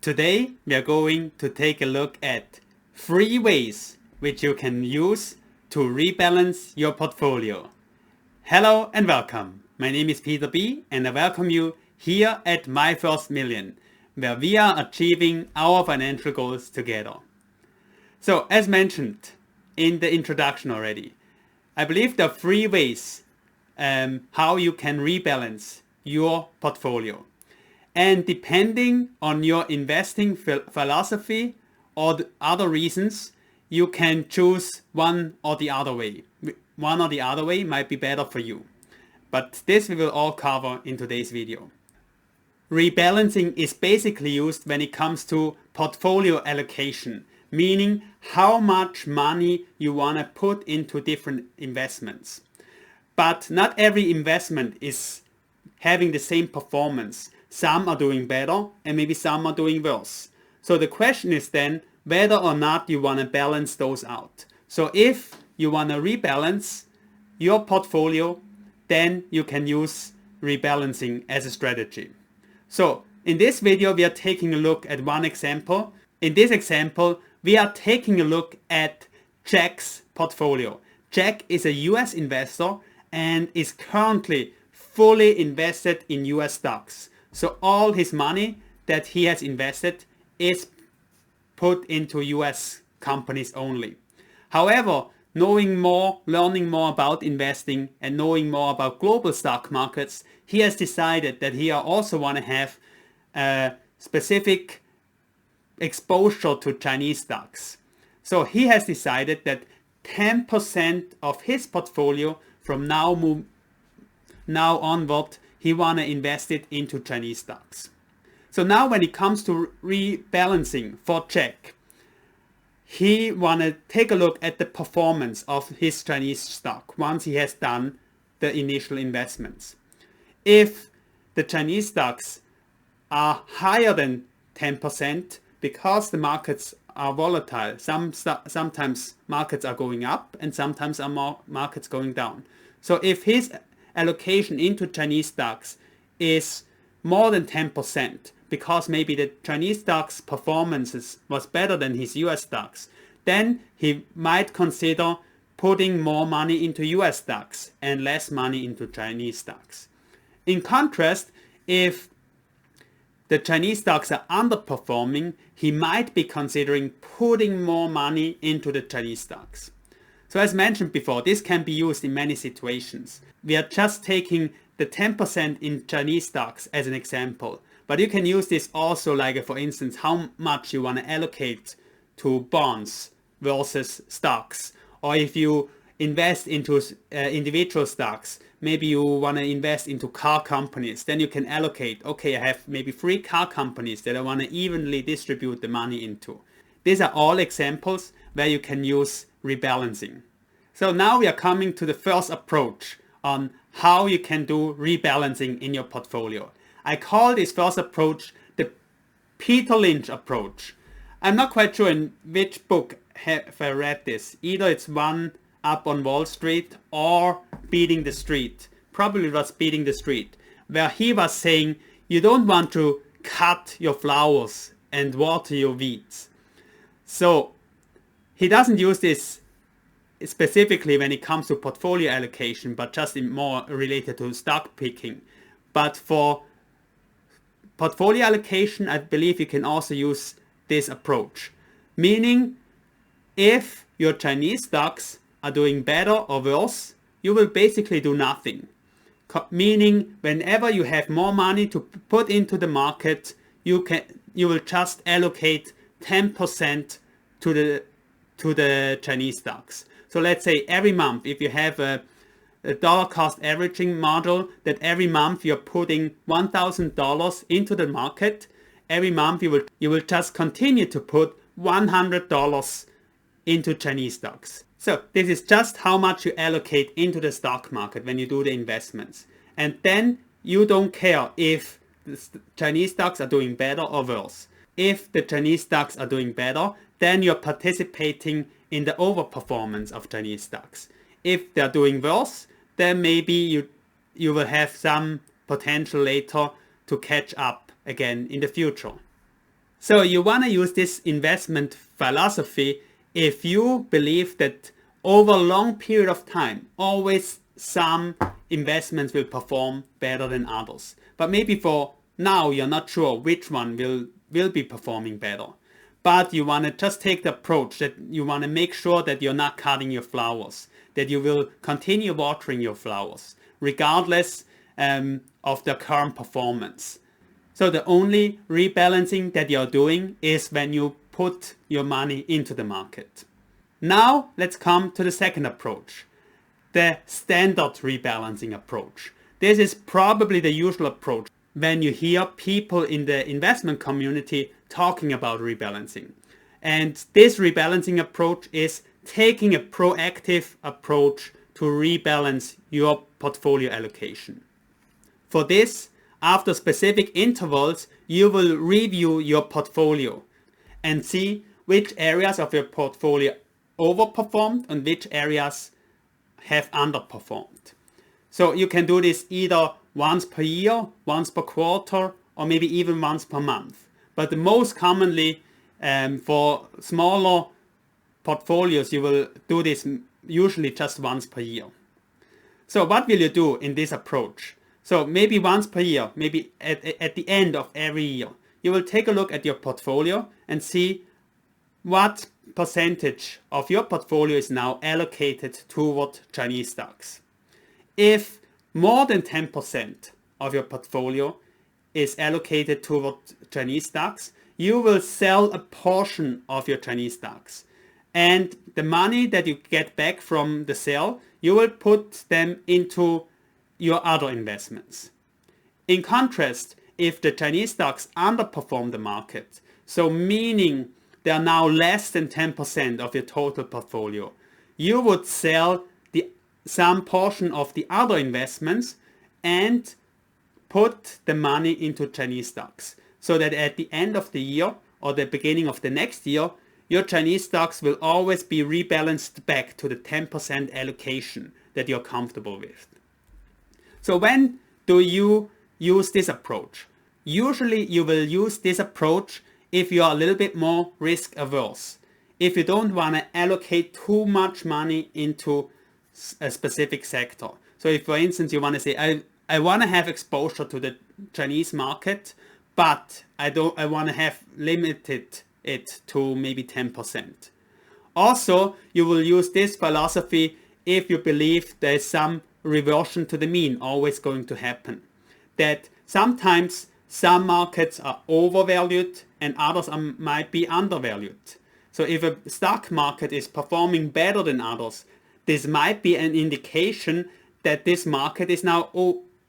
Today we are going to take a look at 3 ways which you can use to rebalance your portfolio. Hello and welcome. My name is Peter B and I welcome you here at My First Million, where we are achieving our financial goals together. So as mentioned in the introduction already, I believe there are 3 ways how you can rebalance your portfolio. And depending on your investing philosophy or the other reasons, you can choose one or the other way. One or the other way might be better for you. But this we will all cover in today's video. Rebalancing is basically used when it comes to portfolio allocation, meaning how much money you want to put into different investments. But not every investment is having the same performance. Some are doing better and maybe some are doing worse. So the question is then whether or not you want to balance those out. So if you want to rebalance your portfolio, then you can use rebalancing as a strategy. So in this video we are taking a look at one example. In this example we are taking a look at Jack's portfolio. Jack is a US investor and is currently fully invested in US stocks. So all his money that he has invested is put into US companies only. However, knowing more, learning more about investing and knowing more about global stock markets, he has decided that he also want to have a specific exposure to Chinese stocks. So he has decided that 10% of his portfolio from now onward, he want to invest it into Chinese stocks. So now when it comes to rebalancing for Jack, he want to take a look at the performance of his Chinese stock once he has done the initial investments. If the Chinese stocks are higher than 10%, because the markets are volatile, sometimes markets are going up and sometimes markets going down. So if his allocation into Chinese stocks is more than 10%, because maybe the Chinese stocks performances was better than his US stocks, then he might consider putting more money into US stocks and less money into Chinese stocks. In contrast, if the Chinese stocks are underperforming, he might be considering putting more money into the Chinese stocks. So as mentioned before, this can be used in many situations. We are just taking the 10% in Chinese stocks as an example. But you can use this also like, for instance, how much you want to allocate to bonds versus stocks. Or if you invest into individual stocks, maybe you want to invest into car companies, then you can allocate, okay, I have maybe 3 car companies that I want to evenly distribute the money into. These are all examples where you can use rebalancing. So now we are coming to the first approach on how you can do rebalancing in your portfolio. I call this first approach the Peter Lynch approach. I'm not quite sure in which book have I read this. Either it's One Up on Wall Street or Beating the Street. Probably it was Beating the Street, where he was saying you don't want to cut your flowers and water your weeds. So he doesn't use this specifically when it comes to portfolio allocation, but just more related to stock picking. But for portfolio allocation, I believe you can also use this approach. Meaning, if your Chinese stocks are doing better or worse, you will basically do nothing. Meaning, whenever you have more money to put into the market, you will just allocate 10% to the Chinese stocks. So let's say every month, if you have a dollar cost averaging model, that every month you're putting $1,000 into the market, every month you will just continue to put $100 into Chinese stocks. So this is just how much you allocate into the stock market when you do the investments. And then you don't care if the Chinese stocks are doing better or worse. If the Chinese stocks are doing better, then you're participating in the overperformance of Chinese stocks. If they're doing worse, then maybe you will have some potential later to catch up again in the future. So you want to use this investment philosophy if you believe that over a long period of time, always some investments will perform better than others. But maybe for now, you're not sure which one will be performing better. But you want to just take the approach that you want to make sure that you're not cutting your flowers, that you will continue watering your flowers, regardless of the current performance. So the only rebalancing that you're doing is when you put your money into the market. Now let's come to the second approach, the standard rebalancing approach. This is probably the usual approach when you hear people in the investment community talking about rebalancing. And this rebalancing approach is taking a proactive approach to rebalance your portfolio allocation. For this, after specific intervals, you will review your portfolio and see which areas of your portfolio overperformed and which areas have underperformed. So you can do this either once per year, once per quarter, or maybe even once per month. But most commonly, for smaller portfolios, you will do this usually just once per year. So what will you do in this approach? So maybe once per year, maybe at the end of every year, you will take a look at your portfolio and see what percentage of your portfolio is now allocated toward Chinese stocks. If more than 10% of your portfolio is allocated toward Chinese stocks, you will sell a portion of your Chinese stocks. And the money that you get back from the sale, you will put them into your other investments. In contrast, if the Chinese stocks underperform the market, so meaning they are now less than 10% of your total portfolio, you would sell some portion of the other investments and put the money into Chinese stocks, so that at the end of the year or the beginning of the next year, your Chinese stocks will always be rebalanced back to the 10% allocation that you're comfortable with. So when do you use this approach? Usually you will use this approach if you are a little bit more risk averse. If you don't want to allocate too much money into a specific sector. So if, for instance, you want to say, I want to have exposure to the Chinese market, but I want to have limited it to maybe 10%. Also, you will use this philosophy if you believe there is some reversion to the mean always going to happen. That sometimes some markets are overvalued and others might be undervalued. So if a stock market is performing better than others, this might be an indication that this market is now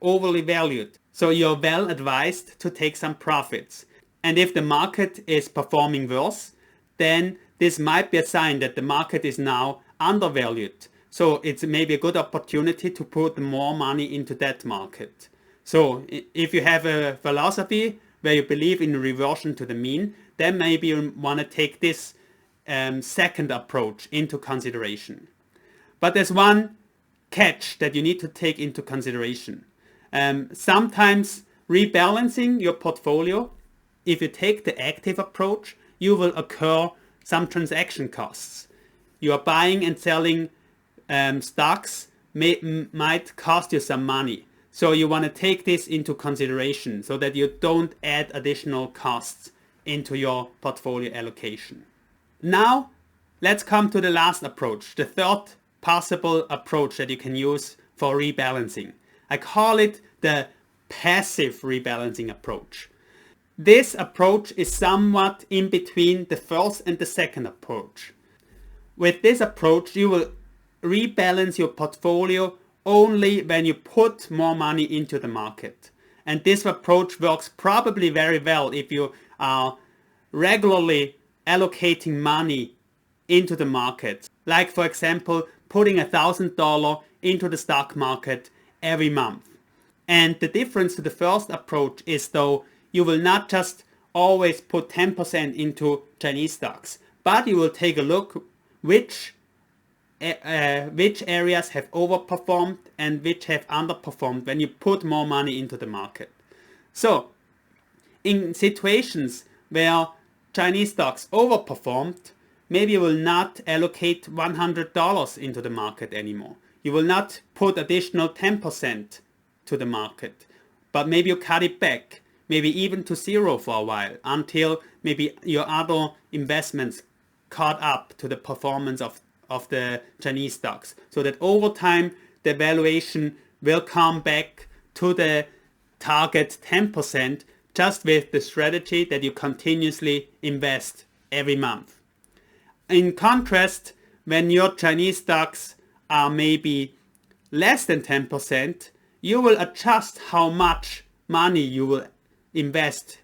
overly valued. So you're well advised to take some profits. And if the market is performing worse, then this might be a sign that the market is now undervalued. So it's maybe a good opportunity to put more money into that market. So if you have a philosophy where you believe in reversion to the mean, then maybe you want to take this second approach into consideration. But there's one catch that you need to take into consideration. Sometimes rebalancing your portfolio, if you take the active approach, you will incur some transaction costs. You are buying and selling stocks might cost you some money. So you want to take this into consideration so that you don't add additional costs into your portfolio allocation. Now, let's come to the last approach, the third possible approach that you can use for rebalancing. I call it the passive rebalancing approach. This approach is somewhat in between the first and the second approach. With this approach, you will rebalance your portfolio only when you put more money into the market. And this approach works probably very well if you are regularly allocating money into the market. Like, for example, putting $1,000 into the stock market every month. And the difference to the first approach is, though, you will not just always put 10% into Chinese stocks, but you will take a look which areas have overperformed and which have underperformed when you put more money into the market. So in situations where Chinese stocks overperformed, maybe you will not allocate $100 into the market anymore. You will not put additional 10% to the market, but maybe you cut it back, maybe even to zero for a while, until maybe your other investments caught up to the performance of the Chinese stocks, so that over time the valuation will come back to the target 10% just with the strategy that you continuously invest every month. In contrast, when your Chinese stocks are maybe less than 10%, you will adjust how much money you will invest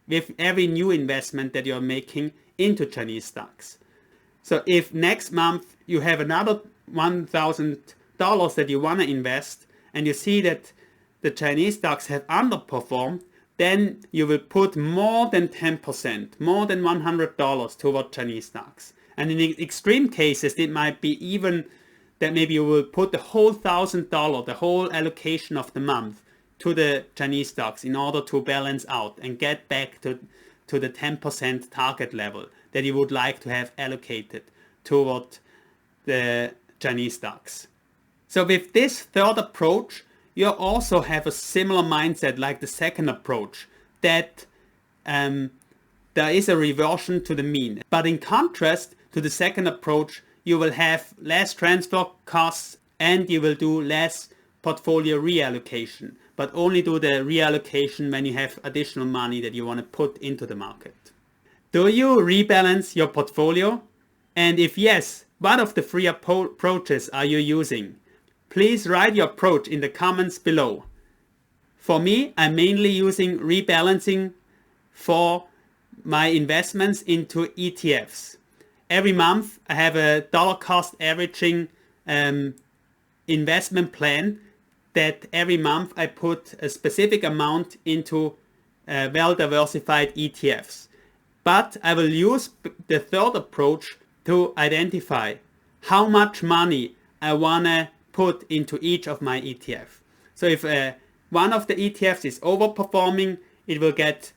with every new investment that you're making into Chinese stocks. So if next month you have another $1,000 that you want to invest and you see that the Chinese stocks have underperformed, then you will put more than 10%, more than $100 toward Chinese stocks. And in extreme cases, it might be even that maybe you will put the whole $1,000, the whole allocation of the month to the Chinese stocks in order to balance out and get back to the 10% target level that you would like to have allocated toward the Chinese stocks. So with this third approach, you also have a similar mindset like the second approach, that there is a reversion to the mean. But in contrast to the second approach, you will have less transfer costs and you will do less portfolio reallocation, but only do the reallocation when you have additional money that you want to put into the market. Do you rebalance your portfolio? And if yes, what of the three approaches are you using? Please write your approach in the comments below. For me, I'm mainly using rebalancing for my investments into ETFs. Every month I have a dollar cost averaging investment plan that every month I put a specific amount into well-diversified ETFs. But I will use the third approach to identify how much money I want to put into each of my ETF. So if one of the ETFs is overperforming, it will get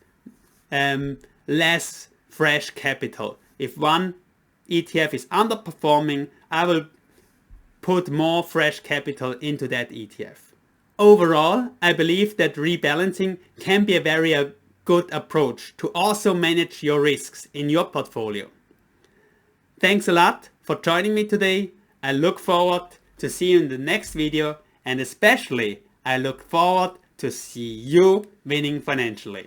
less fresh capital. If one ETF is underperforming, I will put more fresh capital into that ETF. Overall, I believe that rebalancing can be a very good approach to also manage your risks in your portfolio. Thanks a lot for joining me today. I look forward to see you in the next video, and especially I look forward to see you winning financially.